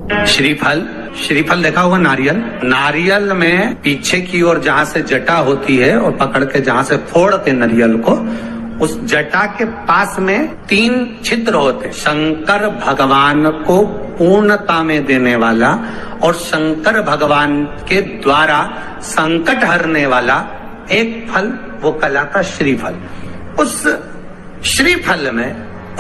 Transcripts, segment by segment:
श्रीफल, श्रीफल देखा होगा नारियल, नारियल में पीछे की ओर जहाँ से जटा होती है और पकड़ के जहाँ से फोड़ते नारियल को, उस जटा के पास में 3 छिद्र होते। शंकर भगवान को पूर्णता में देने वाला और शंकर भगवान के द्वारा संकट हरने वाला एक फल, वो कहलाता श्रीफल। उस श्रीफल में,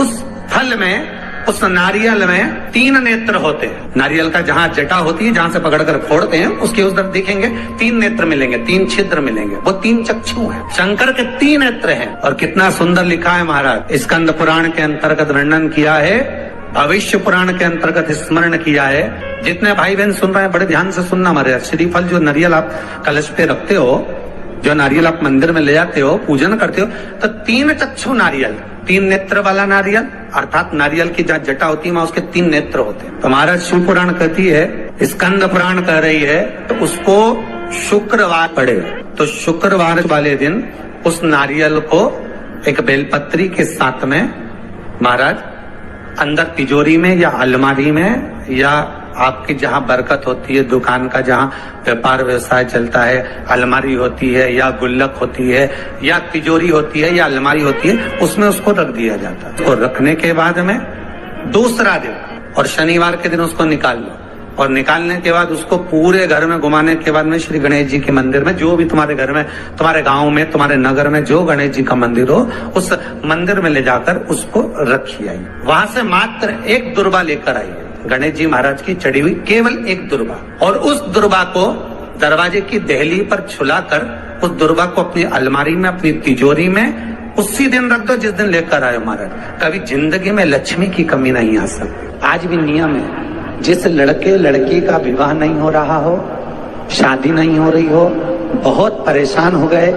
उस फल में, उस नारियल में 3 नेत्र होते हैं। नारियल का जहाँ जटा होती है, जहाँ से पकड़कर फोड़ते हैं, उसके उस तरफ देखेंगे 3 नेत्र मिलेंगे, 3 छिद्र मिलेंगे, वो 3 चक्षु हैं। शंकर के 3 नेत्र हैं। और कितना सुंदर लिखा है महाराज, स्कंद पुराण के अंतर्गत वर्णन किया है, भविष्य पुराण के अंतर्गत स्मरण किया है। जितने भाई बहन सुन रहे हैं बड़े ध्यान से सुनना महाराज। श्रीफल जो नारियल आप कलश पे रखते हो, जो नारियल आप मंदिर में ले जाते हो, पूजन करते हो, तो 3 चक्षु नारियल, 3 नेत्र वाला नारियल, अर्थात नारियल की जहाँ जटा होती है वहां उसके 3 नेत्र होते हैं। तो महाराज शिव पुराण कहती है, स्कंद पुराण कह रही है, तो उसको शुक्रवार पड़े, तो शुक्रवार वाले दिन उस नारियल को एक बेलपत्री के साथ में महाराज अंदर तिजोरी में या अलमारी में, या आपकी जहाँ बरकत होती है, दुकान का जहाँ व्यापार व्यवसाय चलता है, अलमारी होती है या गुल्लक होती है या तिजोरी होती है या अलमारी होती है, उसमें उसको रख दिया जाता है। उसको रखने के बाद में दूसरा दिन और शनिवार के दिन उसको निकाल लो, और निकालने के बाद उसको पूरे घर में घुमाने के बाद में श्री गणेश जी के मंदिर में, जो भी तुम्हारे घर में, तुम्हारे गांव में, तुम्हारे नगर में जो गणेश जी का मंदिर हो, उस मंदिर में ले जाकर उसको रखी आई। वहां से मात्र 1 दुर्बा लेकर आई, गणेश जी महाराज की चढ़ी हुई केवल 1 दुर्बा, और उस दुर्बा को दरवाजे की देहली पर छुलाकर उस दुर्बा को अपनी अलमारी में, अपनी तिजोरी में उसी दिन रख दो जिस दिन लेकर आए महाराज। कभी जिंदगी में लक्ष्मी की कमी नहीं आ सकती। आज भी नियम है, जिस लड़के लड़की का विवाह नहीं हो रहा हो, शादी नहीं हो रही हो, बहुत परेशान हो गए,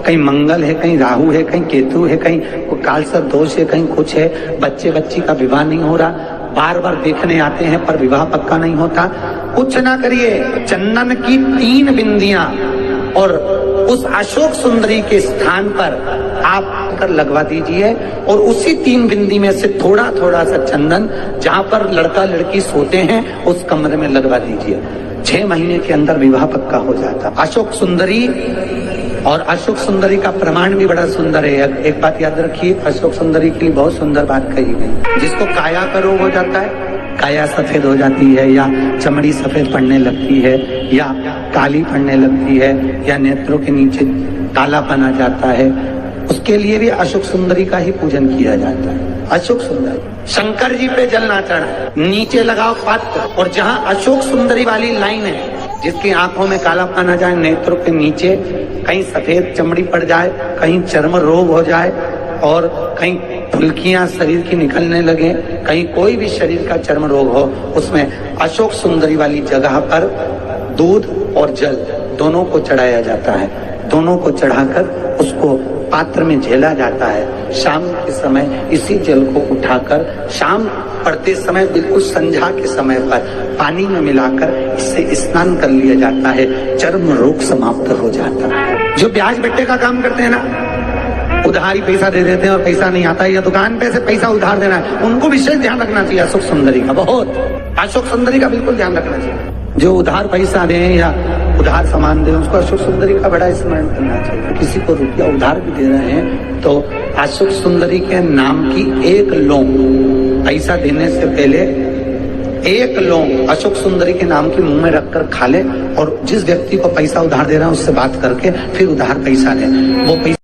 कहीं मंगल है, कहीं राहु है, कहीं केतु है, कहीं काल सर्प दोष है, कहीं कुछ है, बच्चे बच्ची का विवाह नहीं हो रहा, बार बार देखने आते हैं पर विवाह पक्का नहीं होता, कुछ ना करिए, चंदन की 3 बिंदियां और उस अशोक सुंदरी के स्थान पर आप कर लगवा दीजिए, और उसी 3 बिंदी में से थोड़ा थोड़ा सा चंदन जहां पर लड़का लड़की सोते हैं उस कमरे में लगवा दीजिए। 6 महीने के अंदर विवाह पक्का हो जाता। अशोक सुंदरी, और अशोक सुंदरी का प्रमाण भी बड़ा सुंदर है। एक बात याद रखिए, अशोक सुंदरी के लिए बहुत सुंदर बात कही गई। जिसको काया का रोग हो जाता है, काया सफेद हो जाती है, या चमड़ी सफेद पड़ने लगती है, या काली पड़ने लगती है, या नेत्रों के नीचे कालापन आ जाता है, उसके लिए भी अशोक सुंदरी का ही पूजन किया जाता है। अशोक सुंदरी, शंकर जी पे जल ना चढ़ाए, नीचे लगाओ पात्र, और जहाँ अशोक सुंदरी वाली लाइन है, जिसकी आंखों में कालापन आ जाए, नेत्रों के नीचे कहीं सफेद चमड़ी पड़ जाए, कहीं चर्म रोग हो जाए, और कहीं फुल्कियां शरीर की निकलने लगे, कहीं कोई भी शरीर का चर्म रोग हो, उसमें अशोक सुंदरी वाली जगह पर दूध और जल दोनों को चढ़ाया जाता है। दोनों को चढ़ाकर उसको पात्र में झेला जाता है। शाम के समय इसी जल को उठाकर शाम पड़ते समय, बिल्कुल संध्या के समय पर पानी में मिलाकर इससे स्नान कर लिया जाता है। चर्म रोग समाप्त हो जाता है। जो ब्याज बट्टे का काम करते हैं ना, उधारी पैसा दे देते हैं और पैसा नहीं आता है, या दुकान पे से पैसा उधार देना है, उनको विशेष ध्यान रखना चाहिए अशोक सुंदरी का। बहुत अशोक सुंदरी का बिल्कुल ध्यान रखना चाहिए। जो उधार पैसा दें या उधार सामान दें, उसको अशोक सुंदरी का बड़ा स्मरण करना चाहिए। किसी को रुपया उधार भी दे रहे हैं तो अशोक सुंदरी के नाम की 1 लौंग, पैसा देने से पहले 1 लौंग अशोक सुंदरी के नाम की मुंह में रखकर खा ले, और जिस व्यक्ति को पैसा उधार दे रहा है उससे बात करके फिर उधार पैसा ले। वो पैसा